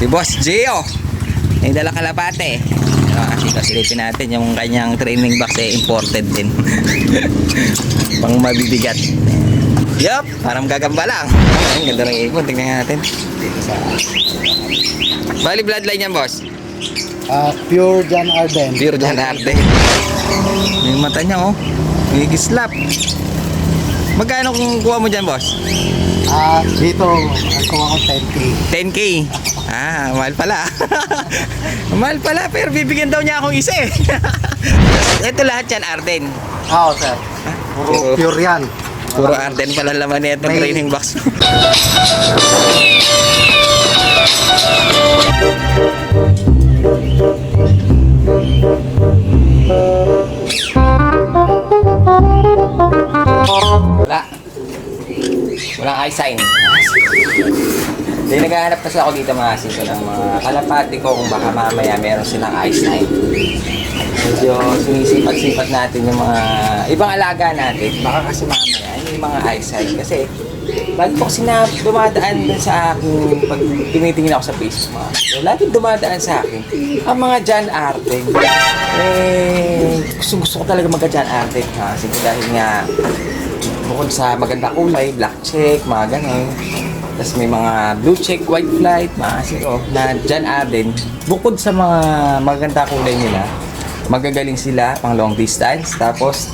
Si Boss Gio. May dala kalapate. Kasi silipin natin yung kanyang training box imported din. Pang mabibigat. Yup, parang gagamba lang. Ang ganda ng ipon, tingnan natin. Bali bloodline yan, boss? Pure John Arden. Pure John Arden. Yung mata niya, oh. May gislap. Magkano kung kuha mo dyan, boss? Dito, ang kuha ko 10K. 10K. Mahal pala. Mahal pala, pero bibigyan daw niya akong isa eh. Ito lahat yan, Arden. Oo, sir. Puro pure yan. Puro Arden pala laman nito May training box. Walang eye sign. Hindi, naghahanap kasi ako dito mga sito ng mga kalapati ko kung baka mamaya meron silang eye sign. Medyo sinisipat-sipat natin yung mga ibang alaga natin. Baka kasi mamaya yung mga eye sign. Kasi lagi ko kasi na dumadaan dun sa akin pag tinitingin ako sa Facebook mga sito. Lagi dumadaan sa akin ang mga John Arden. Gusto ko talaga magka-John Arden ha. Kasi dahil nga bukod sa maganda kulay, black check, mga ganun. Tapos may mga blue check, white flight, mga sito na John Arden. Bukod sa mga maganda kulay nila, magagaling sila pang long distance. Tapos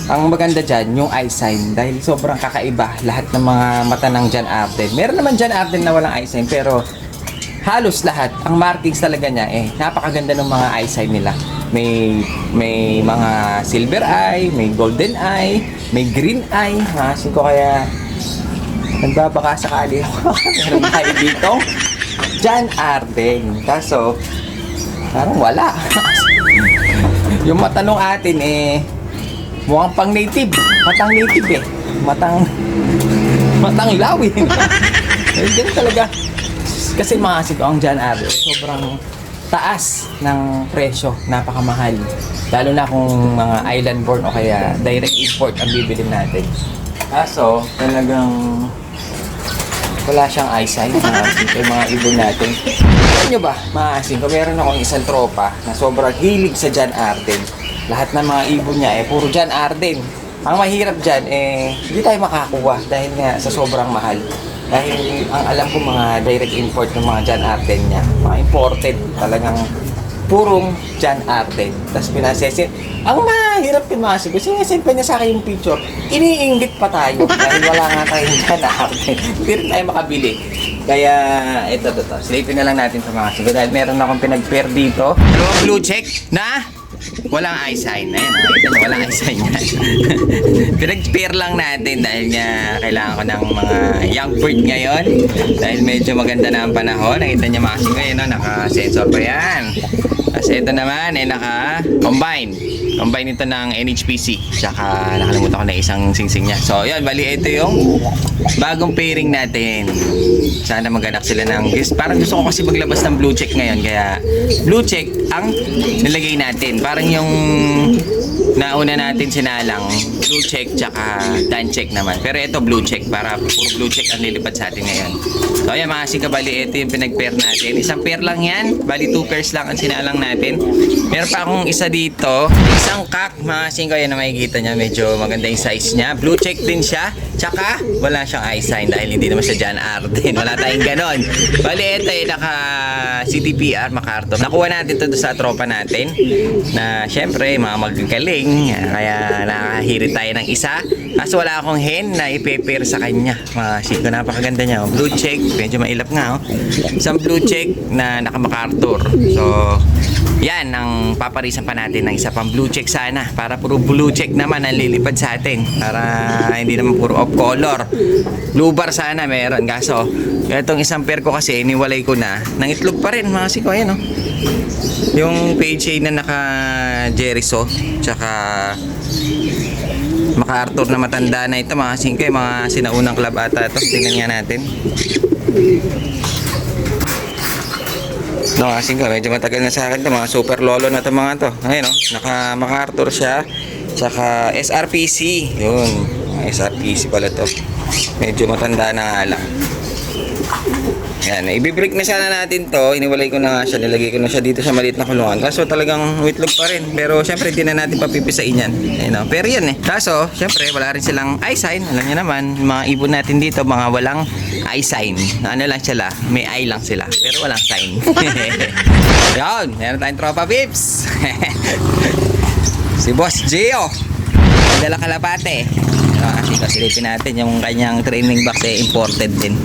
ang maganda dyan, yung eye sign. Dahil sobrang kakaiba lahat ng mga mata ng John Arden. Meron naman John Arden na walang eye sign, pero halos lahat, ang markings talaga niya napakaganda ng mga eye sign nila. May mga silver eye, may golden eye, may green eye. Hasin ko kaya nagbabaka sakali meron tayo dito John Arden. Kaso parang wala. Yung mata nung atin mukhang pang native. Matang native Matang lawin. Ganun talaga. Kasi maasin ko ang John Arden sobrang taas ng presyo, napakamahal. Lalo na kung mga island born o kaya direct import ang bibilin natin. Kaso, talagang wala siyang eyesight. Maasin ko yung mga ibon natin. Alam nyo ba, maasin ko, meron akong isang tropa na sobrang hilig sa John Arden. Lahat ng mga ibon niya puro John Arden. Ang mahirap dyan, hindi tayo makakuha dahil nga sa sobrang mahal. Dahil ang alam ko mga direct import ng mga John Arden niya, mga imported, talagang purong John Arden. Tapos pinasesin. Ang mahirap pinmasig ko, sinesend pa niya sa akin yung picture, iniinggit pa tayo dahil wala nga tayong John Arden. Hindi rin tayo makabili. Kaya ito. Silipin na lang natin sa mga sigo dahil meron akong pinag-pair dito. Blue check na walang eye sign. Ayan, nakita nyo, walang eye sign yan. Pinag-pair lang natin dahil nga kailangan ko ng mga young bird ngayon. Dahil medyo maganda na ang panahon. Nakita nyo mga singko, naka-sensor pa yan. Kasi ito naman naka-combine. Combine ito ng NHPC. Tsaka nakalimutan ko na isang singsing niya. So yun, bali ito yung bagong pairing natin. Sana maganak sila ng guest. Parang gusto ko kasi maglabas ng blue check ngayon. Kaya blue check ang nilagay natin. Parang yung nauna natin sinalang blue check tsaka tan check naman. Pero ito blue check. Para puro blue check ang lilipad sa atin ngayon. So ayan mga sika, bali ito yung pinag-pair natin. Isang pair lang yan. Bali 2 pairs lang ang sinalang natin. Meron pa akong isa dito. Isang kak, mga singko, yan na makikita niya. Medyo maganda yung size niya. Blue check din siya. Tsaka, wala siyang eye sign dahil hindi naman siya John Arden. Wala tayong ganon. Bali, ito naka CTPR MacArthur. Nakuha natin ito sa tropa natin. Na, syempre, mga magagaling. Kaya, nakahirit tayo ng isa. Kaso wala akong hen na ipe-pair sa kanya. Mga singko, napakaganda niya. Blue check, medyo mailap nga. Isang blue check na naka MacArthur. So, yan ang paparisan pa natin ng isa pang blue check sana para puro blue check naman ang lilipad sa atin para hindi naman puro off color. Blue bar sana meron, kaso itong isang pair ko kasi iniwalay ko na nang itlog pa rin mga siko. Ayan yung PHA na naka Jericho tsaka MacArthur na matanda na ito mga singko, mga sinaunang club ata ito. Tingnan nga natin. No, kasi ko medyo matagal na sa akin 'to, mga super lolo na 'to mga 'to. Ayun naka MacArthur siya, tsaka SRPC. 'Yun, SRPC pala 'to. Medyo matanda na nga lang. Yan, ibibreak na sana natin to. Iniwalay ko na nga siya, nilagay ko na siya dito sa maliit na kulungan. Kaso talagang itlog pa rin. Pero syempre, hindi na natin papipisain yan. Ayun, pero yan eh. Kaso, syempre, wala rin silang eye sign. Alam niyo naman, mga ibon natin dito, mga walang eye sign. Ano lang sila, may eye lang sila. Pero walang sign. Yan, meron tayong tropa pips. Si Boss Gio. Dala kalapate. Kasi silipin natin yung kanyang training box eh, imported din.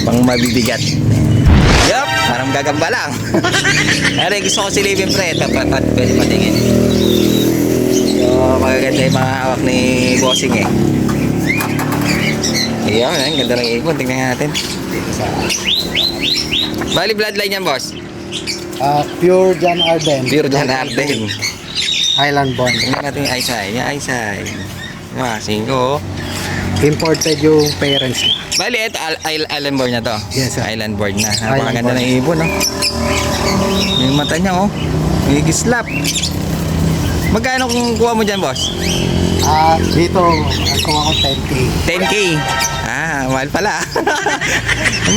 Pang mabibigat. Yup, parang gagamba lang. Pero gusto ko silipin pre, tapat pwede patingin. So, magaganda yung mga hawak ni Bossing eh. Ayan, ganda ng ibon. Tingnan natin. Bali bloodline yan, boss? Pure John Arden. Pure John Arden. Highland born. Tingnan natin yung eyesight. Yung eyesight. Singko. Imported yung parents niya. Bali, ito island board na to. Yes, sir. Island board na. Island Napakaganda board. ng ibon, no? Yung mata niya, oh. May gislap. Magkano kung kuha mo dyan, boss? Dito, ang kuha ko 10K. 10K. Mahal pala.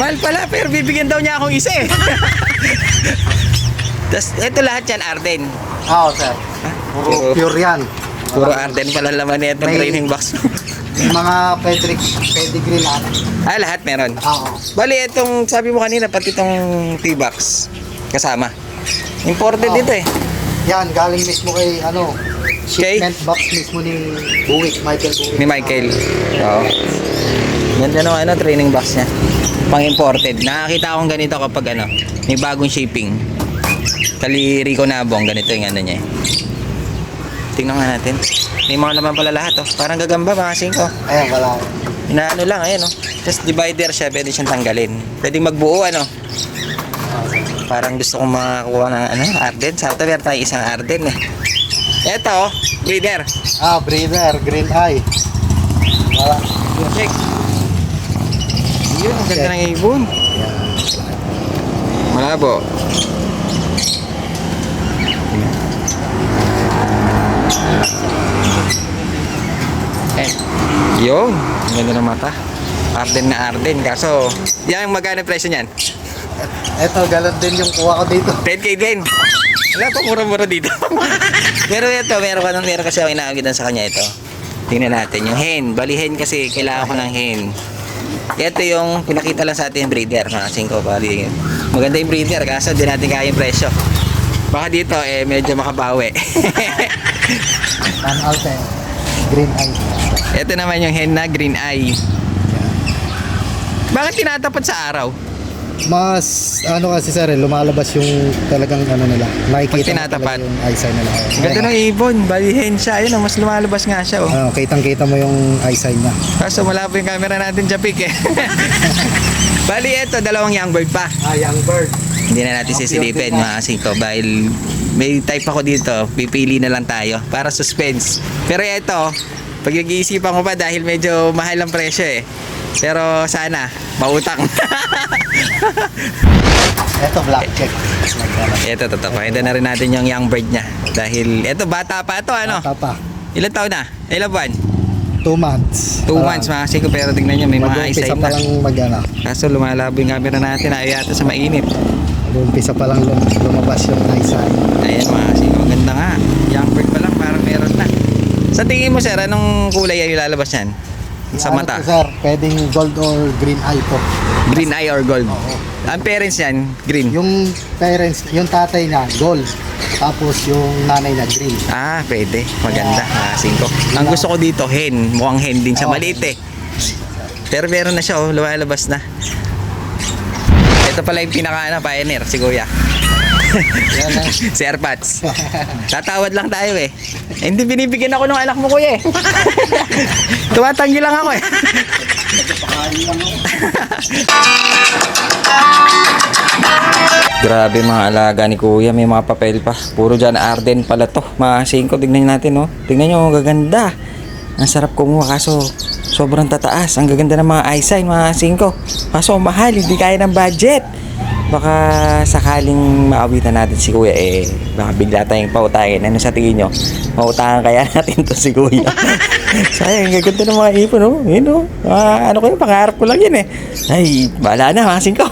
Mahal pala, pero bibigyan daw niya akong isa eh. Tapos, ito lahat yan, Arden. Oo, sir. Pure yan. Puro Arden pala laman nito May- training box. May mga pedigree lahat. Lahat meron. Oo. Bali, itong sabi mo kanina, pati itong T-box kasama. Imported Oo. dito eh. Yan, galing mismo kay, Kay? shipment box mismo ni Michael Buwick. Ni Michael. Oo. Ganda ng training box niya. Pang-imported. Nakakita akong ganito kapag may bagong shipping. Kali Rico Nabong, ganito yung niya eh. Tingnan nga natin. May mga naman pala lahat oh. Parang gagamba mga 5. Ayan, wala. Inaano lang, ayan oh. Tapos divider siya, pwede siyang tanggalin. Pwede magbuo Parang gusto kong makakuha ng Arden. Sa ito, meron tayo isang Arden eh. Eto, breeder. Breeder, green eye. Wala. Check. Yun, ang ganda ng ibon. Malabo. Yun, ang ganda ng mata. Arden na Arden. Kaso, yan magkano presyo niyan? Eto, galon din yung kuha ko dito. 10K din. Wala pa, mura-mura dito. Pero ito, meron kasi ako inaagitan sa kanya ito. Tingnan natin yung hen. Bali hen kasi kailangan ko ng hen. Ito yung pinakita lang sa atin yung breeder. Mga 5 bali. Maganda yung breeder kaso di natin kaya yung presyo. Baka dito medyo makabawi. Alte, green eye. Ito naman yung hen na green eye. Bakit tinatapat sa araw? Mas, kasi sir, lumalabas yung talagang nila. Nakikita Pag tinatapat. mo talaga yung eyesight nila. Ganda ng ibon. Bali hen siya. Ayun, mas lumalabas nga siya. Oh. Kitang-kita mo yung eyesight niya. Kaso malabo yung camera natin Japik eh. Bali ito, dalawang young bird pa. Young bird. Hindi na natin sisilipin mga 5 dahil may type ako dito. Pipili na lang tayo para suspense. Pero ito, pag nag-iisipan ko pa dahil medyo mahal ang presyo eh. Pero sana, mautang. Eto, black check. Ito, totoo. Pakita na rin natin yung young bird niya. Dahil, ito, bata pa ito, Bata pa. Ilan taon na? Ilan buwan? 2 months. 2 months mga 5 pero tignan nyo, may mga Mag-umpisa eyesight pa na. lang Kaso lumalabo yung camera natin, ayaw yata sa mainit. Mag-umpisa pa lang lumabas yung eyesight. Ayan mga 5, maganda nga. Young bird pa lang, parang meron na. Sa tingin mo sir, anong kulay ay lalabas yan? Sa mata? To, sir, pwedeng gold or green eye to. Green eye or gold? Ang parents yan, green. Yung parents, yung tatay niya, gold. Tapos yung nanay niya, green. Pwede. Maganda. 5. Ang gusto ko dito, hen. Mukhang hen din siya. Maliit eh. Pero meron na siya, lumalabas na. Ito pala yung pioneer, si Kuya. Si Airpods. Tatawad lang tayo eh. Hindi binibigyan ako ng anak mo Kuya eh. Tumatanggi lang ako eh. Grabe mga alaga ni Kuya, may mga papel pa. Puro dyan Arden pala to. Mga 5, tignan natin oh. Tignan nyo, gaganda. Ang sarap kumuha kaso sobrang tataas. Ang gaganda ng mga eyesight, mga 5. Kaso mahal, hindi kaya ng budget. baka sakaling maawitan natin si Kuya, baka bigla tayong pautangin. Ano sa tingin nyo? Mautangan kaya natin to si Kuya? Sayang, gaganda ng mga ipon, no? Yun, no? Ano ko yun, pangarap ko lang yun, eh. Ay, bahala na, masin ko.